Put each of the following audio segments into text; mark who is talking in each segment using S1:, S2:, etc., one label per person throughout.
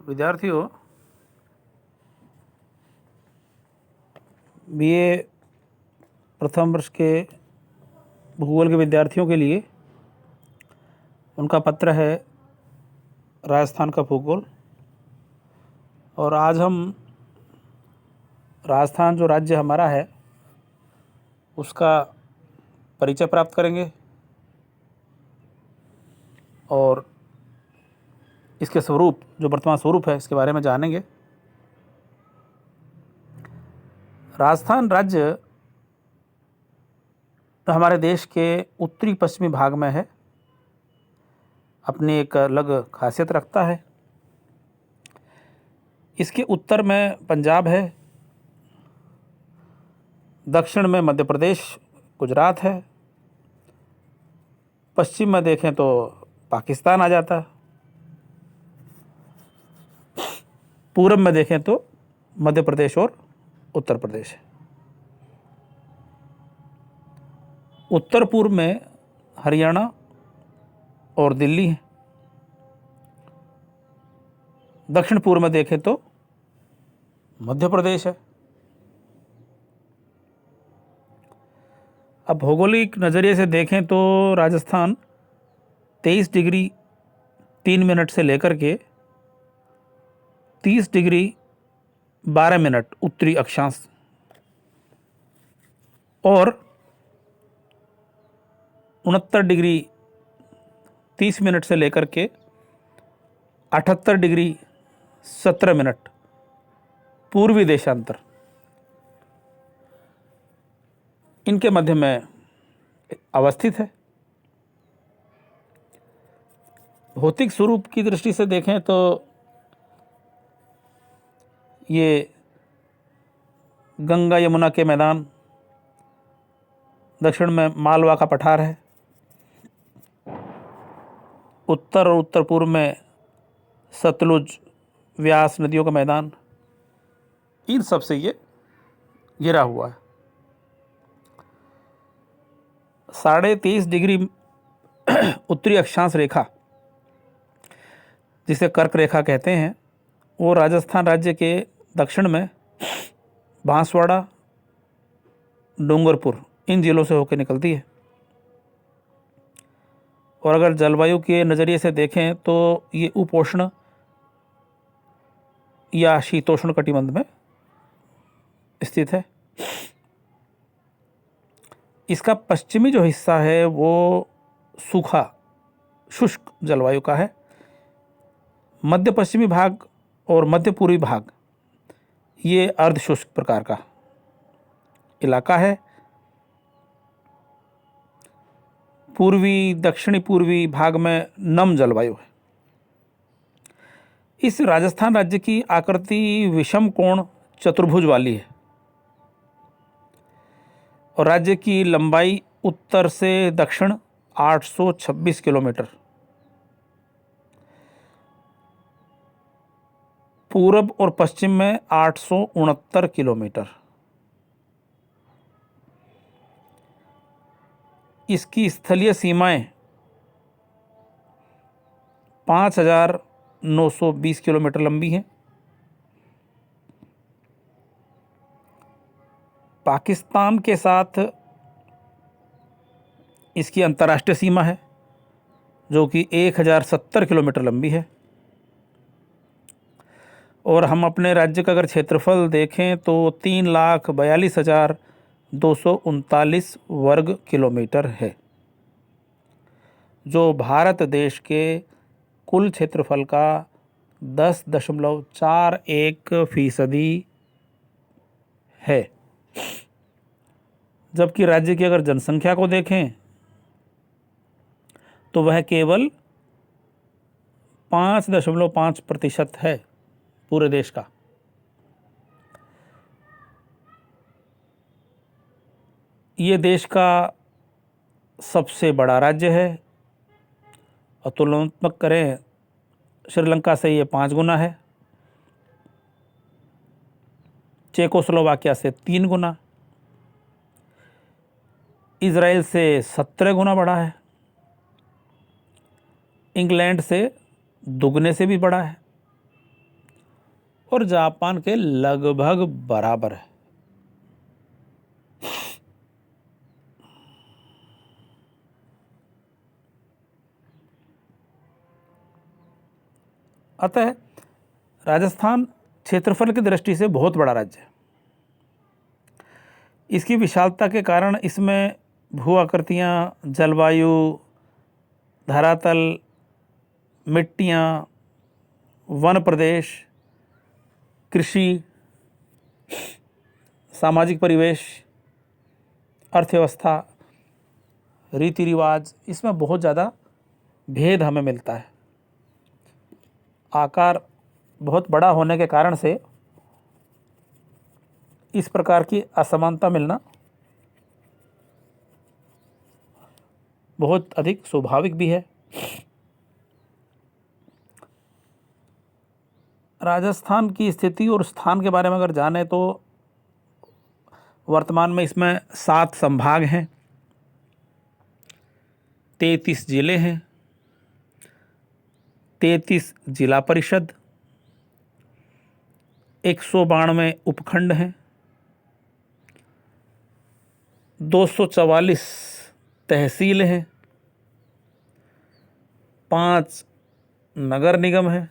S1: विद्यार्थियों, बीए प्रथम वर्ष के भूगोल के विद्यार्थियों के लिए उनका पत्र है राजस्थान का भूगोल। और आज हम राजस्थान जो राज्य हमारा है उसका परिचय प्राप्त करेंगे और इसके स्वरूप, जो वर्तमान स्वरूप है, इसके बारे में जानेंगे। राजस्थान राज्य हमारे देश के उत्तरी पश्चिमी भाग में है, अपनी एक अलग खासियत रखता है। इसके उत्तर में पंजाब है, दक्षिण में मध्य प्रदेश, गुजरात है, पश्चिम में देखें तो पाकिस्तान आ जाता है, पूरब में देखें तो मध्य प्रदेश और उत्तर प्रदेश है, उत्तर पूर्व में हरियाणा और दिल्ली है, दक्षिण पूर्व में देखें तो मध्य प्रदेश है। अब भौगोलिक नज़रिए से देखें तो राजस्थान 23 डिग्री 3 मिनट से लेकर के 30 डिग्री 12 मिनट उत्तरी अक्षांश और 69 डिग्री 30 मिनट से लेकर के 78 डिग्री 17 मिनट पूर्वी देशांतर, इनके मध्य में अवस्थित है। भौतिक स्वरूप की दृष्टि से देखें तो ये गंगा यमुना के मैदान, दक्षिण में मालवा का पठार है, उत्तर और उत्तर पूर्व में सतलुज व्यास नदियों का मैदान, इन सब से ये घिरा हुआ है। 23.5 डिग्री उत्तरी अक्षांश रेखा, जिसे कर्क रेखा कहते हैं, वो राजस्थान राज्य के दक्षिण में बांसवाड़ा, डूंगरपुर, इन जिलों से होकर निकलती है। और अगर जलवायु के नज़रिए से देखें तो ये उपोष्ण या शीतोष्ण कटिबंध में स्थित है। इसका पश्चिमी जो हिस्सा है वो सूखा शुष्क जलवायु का है। मध्य पश्चिमी भाग और मध्य पूर्वी भाग ये अर्ध शुष्क प्रकार का इलाका है। पूर्वी दक्षिणी पूर्वी भाग में नम जलवायु है। इस राजस्थान राज्य की आकृति विषम कोण चतुर्भुज वाली है और राज्य की लंबाई उत्तर से दक्षिण 826 किलोमीटर, पूरब और पश्चिम में 869 किलोमीटर। इसकी स्थलीय सीमाएं 5,920 किलोमीटर लंबी हैं। पाकिस्तान के साथ इसकी अंतर्राष्ट्रीय सीमा है जो कि 1,070 किलोमीटर लंबी है। और हम अपने राज्य का अगर क्षेत्रफल देखें तो 3,42,239 वर्ग किलोमीटर है, जो भारत देश के कुल क्षेत्रफल का 10.41% है। जबकि राज्य की अगर जनसंख्या को देखें तो वह केवल 5.5% है पूरे देश का। ये देश का सबसे बड़ा राज्य है और तुलनात्मक करें श्रीलंका से ये 5 गुना है, चेकोस्लोवाकिया से 3 गुना, इजराइल से 17 गुना बड़ा है, इंग्लैंड से दुगने से भी बड़ा है, और जापान के लगभग बराबर है। अतः राजस्थान क्षेत्रफल की दृष्टि से बहुत बड़ा राज्य है। इसकी विशालता के कारण इसमें भू आकृतियाँ, जलवायु, धरातल, मिट्टियाँ, वन प्रदेश, कृषि, सामाजिक परिवेश, अर्थव्यवस्था, रीति रिवाज, इसमें बहुत ज़्यादा भेद हमें मिलता है। आकार बहुत बड़ा होने के कारण से इस प्रकार की असमानता मिलना बहुत अधिक स्वाभाविक भी है। राजस्थान की स्थिति और स्थान के बारे में अगर जाने तो वर्तमान में इसमें 7 संभाग हैं, 33 जिले हैं, 33 जिला परिषद, 192 उपखंड हैं, 244 तहसील हैं, 5 नगर निगम हैं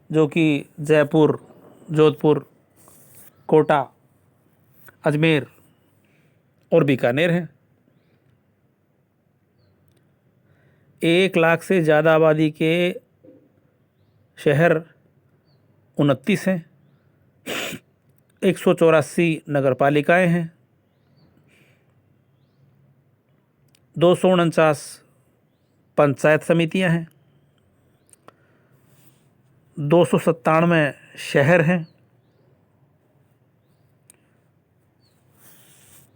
S1: जो कि जयपुर, जोधपुर, कोटा, अजमेर और बीकानेर हैं। 1 लाख से ज़्यादा आबादी के शहर 29 हैं, 184 नगर पालिकाएँ हैं, 249 पंचायत समितियां हैं, 297 शहर हैं,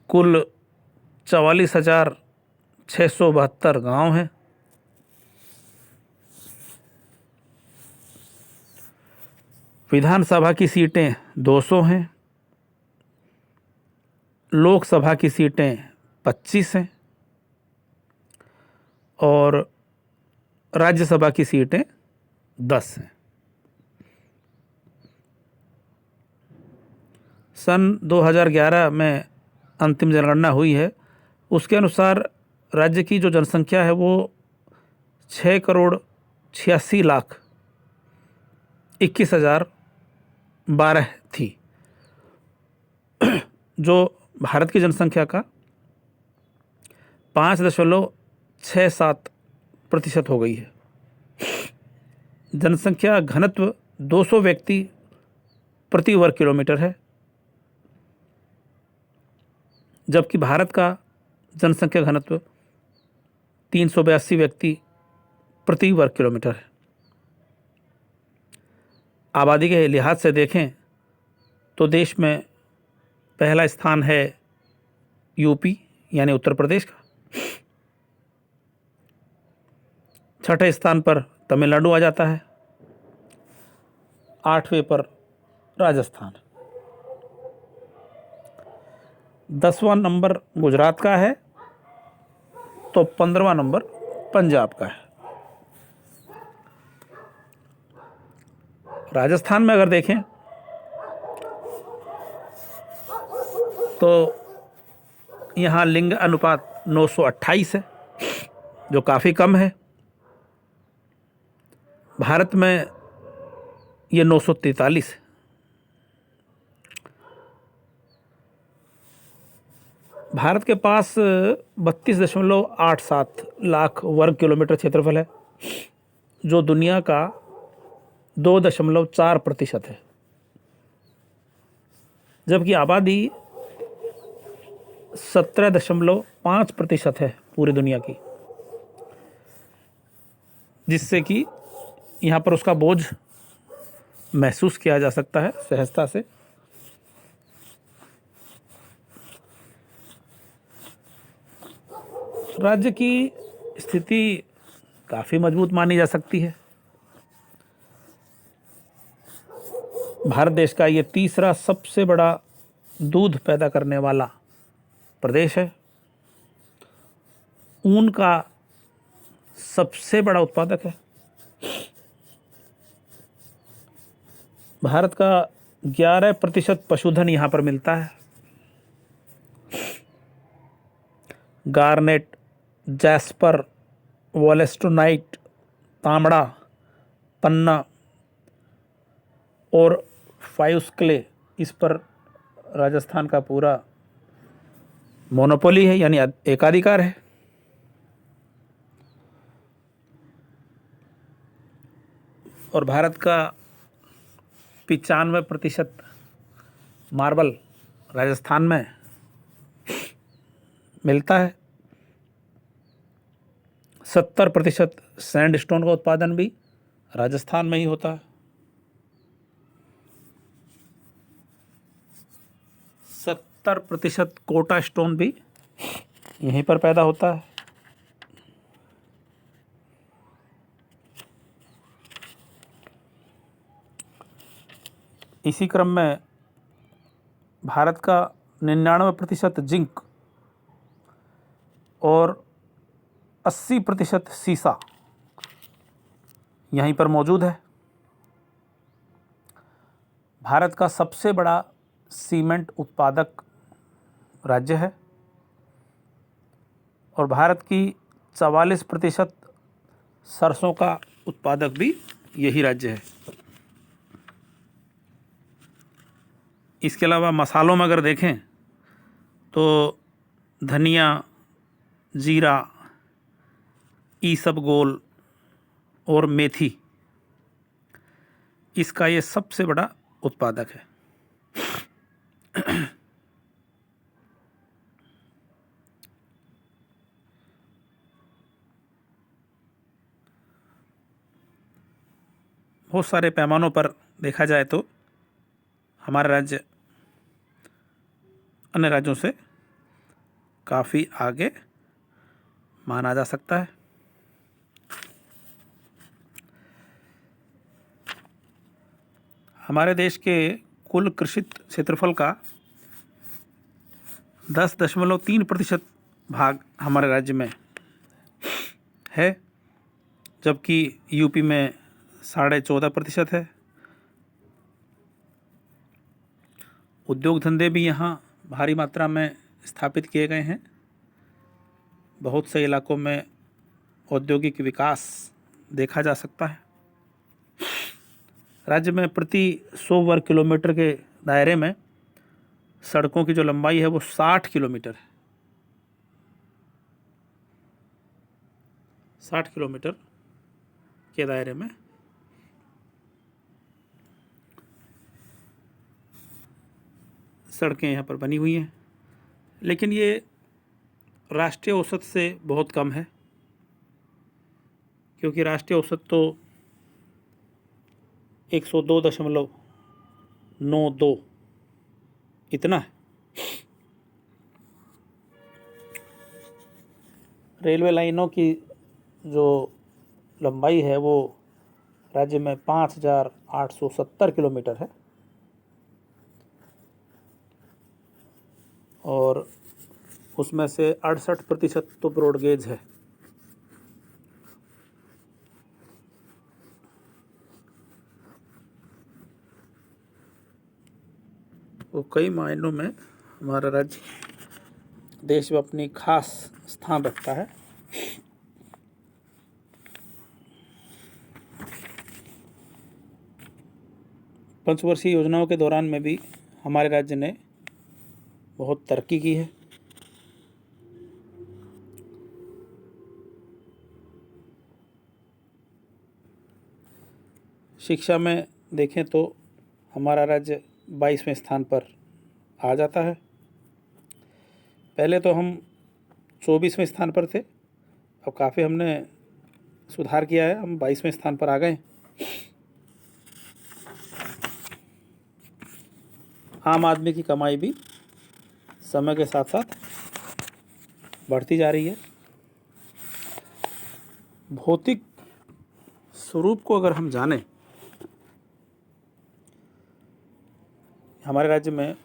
S1: कुल 44,672 गांव हैं। विधानसभा की सीटें 200 हैं, लोकसभा की सीटें 25 हैं और राज्यसभा की सीटें 10 हैं। सन 2011 में अंतिम जनगणना हुई है, उसके अनुसार राज्य की जो जनसंख्या है वो 6,86,21,012 थी, जो भारत की जनसंख्या का 5.67% हो गई है। जनसंख्या घनत्व 200 व्यक्ति प्रति वर्ग किलोमीटर है, जबकि भारत का जनसंख्या घनत्व 382 व्यक्ति प्रति वर्ग किलोमीटर है। आबादी के लिहाज से देखें तो देश में पहला स्थान है यूपी यानी उत्तर प्रदेश का, छठे स्थान पर तमिलनाडु आ जाता है, 8वें पर राजस्थान, 10वां नंबर गुजरात का है, तो 15वां नंबर पंजाब का है। राजस्थान में अगर देखें तो यहाँ लिंग अनुपात 928 है, जो काफ़ी कम है। भारत में ये 943 है। भारत के पास 32.87 लाख वर्ग किलोमीटर क्षेत्रफल है, जो दुनिया का 2.4% है, जबकि आबादी 17.5% है पूरी दुनिया की, जिससे कि यहाँ पर उसका बोझ महसूस किया जा सकता है सहजता से। राज्य की स्थिति काफ़ी मजबूत मानी जा सकती है। भारत देश का ये तीसरा सबसे बड़ा दूध पैदा करने वाला प्रदेश है। ऊन का सबसे बड़ा उत्पादक है। भारत का 11% पशुधन यहाँ पर मिलता है। गार्नेट, जैस्पर, वोलेस्टोनाइट, तांबड़ा, पन्ना और फायुस्क्ले, इस पर राजस्थान का पूरा मोनोपोली है, यानी एकाधिकार है। और भारत का 95% मार्बल राजस्थान में मिलता है। 70% सैंडस्टोन का उत्पादन भी राजस्थान में ही होता है। 70% कोटा स्टोन भी यहीं पर पैदा होता है। इसी क्रम में भारत का 99% जिंक और 80% सीसा यहीं पर मौजूद है। भारत का सबसे बड़ा सीमेंट उत्पादक राज्य है और भारत की 44% सरसों का उत्पादक भी यही राज्य है। इसके अलावा मसालों में अगर देखें तो धनिया, जीरा, ईसबगोल और मेथी, इसका ये सबसे बड़ा उत्पादक है। बहुत सारे पैमानों पर देखा जाए तो हमारा राज्य अन्य राज्यों से काफ़ी आगे माना जा सकता है। हमारे देश के कुल कृषित क्षेत्रफल का 10.3% भाग हमारे राज्य में है, जबकि यूपी में 14.5% है। उद्योग धंधे भी यहाँ भारी मात्रा में स्थापित किए गए हैं। बहुत से इलाकों में औद्योगिक विकास देखा जा सकता है। राज्य में प्रति 100 वर्ग किलोमीटर के दायरे में सड़कों की जो लंबाई है वो 60 किलोमीटर है। 60 किलोमीटर के दायरे में सड़कें यहाँ पर बनी हुई हैं, लेकिन ये राष्ट्रीय औसत से बहुत कम है, क्योंकि राष्ट्रीय औसत तो 102.92 इतना है। रेलवे लाइनों की जो लंबाई है वो राज्य में 5,870 किलोमीटर है और उसमें से 68% तो ब्रॉडगेज है। वो कई मायनों में हमारा राज्य देश में अपनी खास स्थान रखता है। पंचवर्षीय योजनाओं के दौरान में भी हमारे राज्य ने बहुत तरक्की की है। शिक्षा में देखें तो हमारा राज्य 22वें स्थान पर आ जाता है। पहले तो हम 24वें स्थान पर थे, अब काफ़ी हमने सुधार किया है, हम 22वें स्थान पर आ गए। आम आदमी की कमाई भी समय के साथ साथ बढ़ती जा रही है। भौतिक स्वरूप को अगर हम जानें, हमारे राज्य में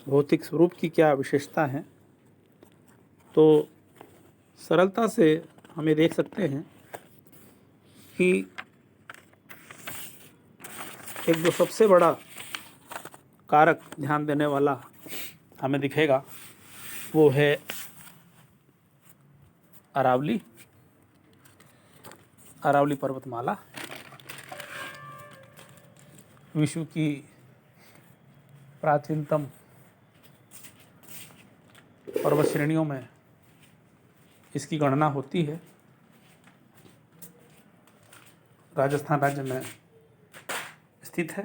S1: भौतिक स्वरूप की क्या विशेषता हैं, तो सरलता से हम ये देख सकते हैं कि एक जो सबसे बड़ा कारक ध्यान देने वाला हमें दिखेगा वो है अरावली पर्वतमाला। विश्व की प्राचीनतम पर्वत श्रेणियों में इसकी गणना होती है। राजस्थान राज्य में स्थित है।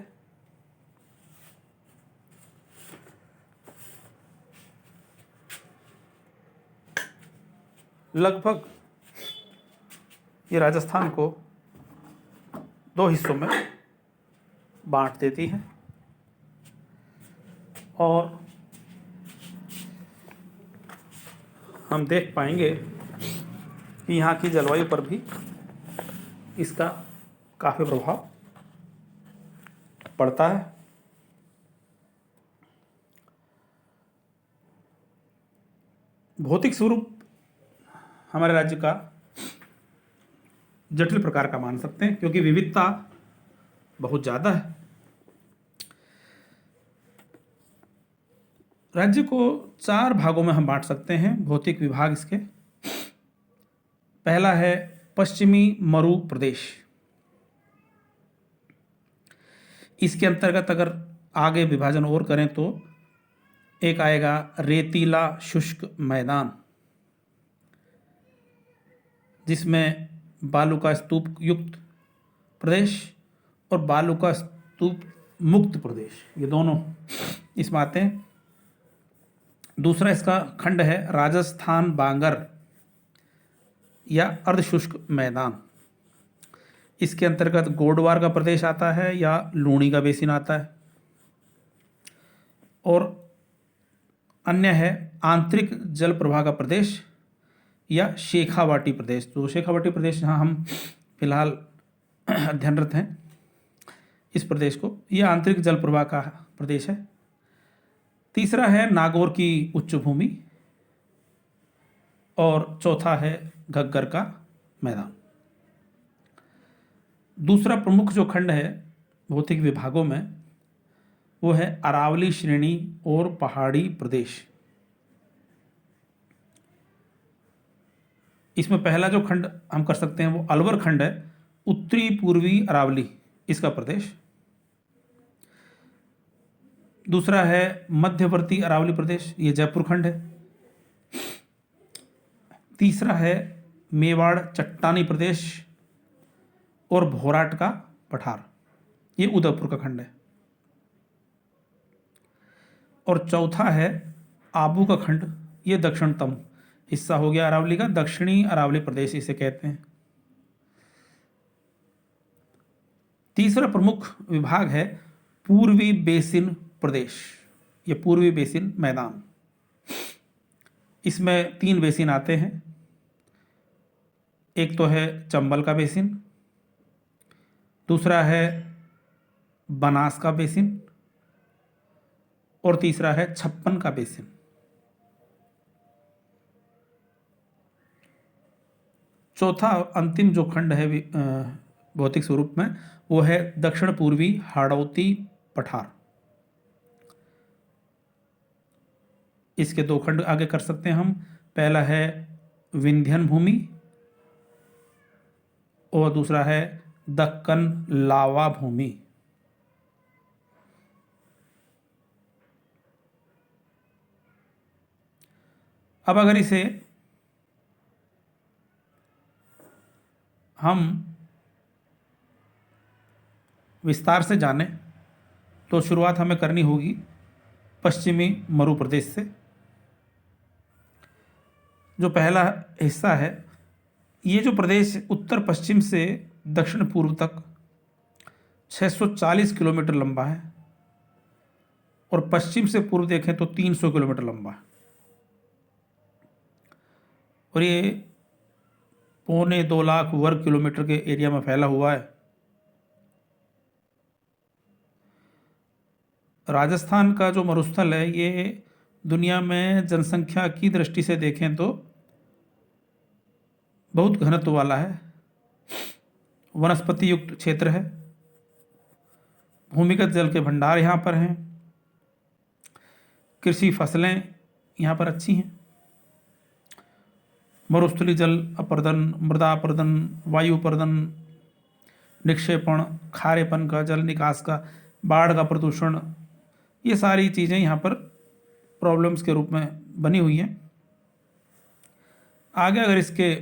S1: लगभग ये राजस्थान को 2 हिस्सों में बांट देती है और हम देख पाएंगे कि यहाँ की जलवायु पर भी इसका काफ़ी प्रभाव पड़ता है। भौतिक स्वरूप हमारे राज्य का जटिल प्रकार का मान सकते हैं क्योंकि विविधता बहुत ज़्यादा है। राज्य को 4 भागों में हम बांट सकते हैं भौतिक विभाग इसके। पहला है पश्चिमी मरु प्रदेश। इसके अंतर्गत अगर आगे विभाजन और करें तो एक आएगा रेतीला शुष्क मैदान, जिसमें बालू का स्तूप युक्त प्रदेश और बालू का स्तूप मुक्त प्रदेश, ये दोनों इसमें आते हैं। दूसरा इसका खंड है राजस्थान बांगर या अर्धशुष्क मैदान। इसके अंतर्गत गोडवार का प्रदेश आता है या लूणी का बेसिन आता है। और अन्य है आंतरिक जल प्रवाह का प्रदेश या शेखावाटी प्रदेश। तो शेखावाटी प्रदेश जहाँ हम फिलहाल अध्ययनरत हैं इस प्रदेश को, यह आंतरिक जल प्रवाह का प्रदेश है। तीसरा है नागौर की उच्च भूमि और चौथा है घग्गर का मैदान। दूसरा प्रमुख जो खंड है भौतिक विभागों में वो है अरावली श्रेणी और पहाड़ी प्रदेश। इसमें पहला जो खंड हम कर सकते हैं वो अलवर खंड है, उत्तरी पूर्वी अरावली इसका प्रदेश। दूसरा है मध्यवर्ती अरावली प्रदेश, ये जयपुर खंड है। तीसरा है मेवाड़ चट्टानी प्रदेश और भोराट का पठार, ये उदयपुर का खंड है। और चौथा है आबू का खंड, ये दक्षिणतम हिस्सा हो गया अरावली का, दक्षिणी अरावली प्रदेश इसे कहते हैं। तीसरा प्रमुख विभाग है पूर्वी बेसिन प्रदेश, ये पूर्वी बेसिन मैदान। इसमें 3 बेसिन आते हैं। एक तो है चंबल का बेसिन, दूसरा है बनास का बेसिन और तीसरा है छप्पन का बेसिन। चौथा अंतिम जो खंड है भौतिक स्वरूप में वो है दक्षिण पूर्वी हाड़ौती पठार। इसके 2 खंड आगे कर सकते हैं हम। पहला है विंध्यन भूमि और दूसरा है दक्कन लावा भूमि। अब अगर इसे हम विस्तार से जानें तो शुरुआत हमें करनी होगी पश्चिमी मरु प्रदेश से। जो पहला हिस्सा है, ये जो प्रदेश उत्तर पश्चिम से दक्षिण पूर्व तक 640 किलोमीटर लंबा है और पश्चिम से पूर्व देखें तो 300 किलोमीटर लंबा है। और ये 2.25 लाख वर्ग किलोमीटर के एरिया में फैला हुआ है। राजस्थान का जो मरुस्थल है ये दुनिया में जनसंख्या की दृष्टि से देखें तो बहुत घनत्व वाला है। वनस्पति युक्त क्षेत्र है, भूमिगत जल के भंडार यहाँ पर हैं। कृषि फसलें यहाँ पर अच्छी हैं। मरुस्थलीय जल अपर्दन, मृदा अपर्दन, वायु अपर्दन, निक्षेपण, खारेपन का, जल निकास का, बाढ़ का प्रदूषण, ये सारी चीज़ें यहाँ पर प्रॉब्लम्स के रूप में बनी हुई हैं। आगे अगर इसके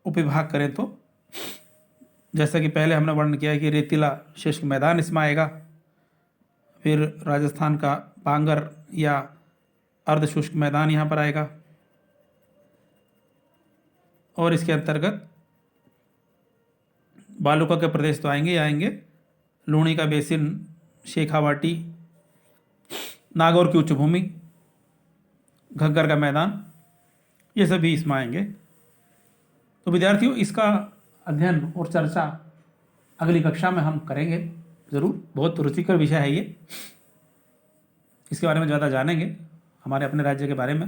S1: उपविभाग करें तो जैसा कि पहले हमने वर्णन किया है कि रेतीला शुष्क मैदान इसमें आएगा, फिर राजस्थान का बांगर या अर्ध शुष्क मैदान यहाँ पर आएगा, और इसके अंतर्गत बालुका के प्रदेश तो आएंगे ही आएंगे। लूणी का बेसिन, शेखावाटी, नागौर की उच्च भूमि, घग्गर का मैदान, ये सभी इसमें आएंगे। तो विद्यार्थियों, इसका अध्ययन और चर्चा अगली कक्षा में हम करेंगे ज़रूर। बहुत रुचिकर विषय है ये, इसके बारे में ज़्यादा जानेंगे हमारे अपने राज्य के बारे में।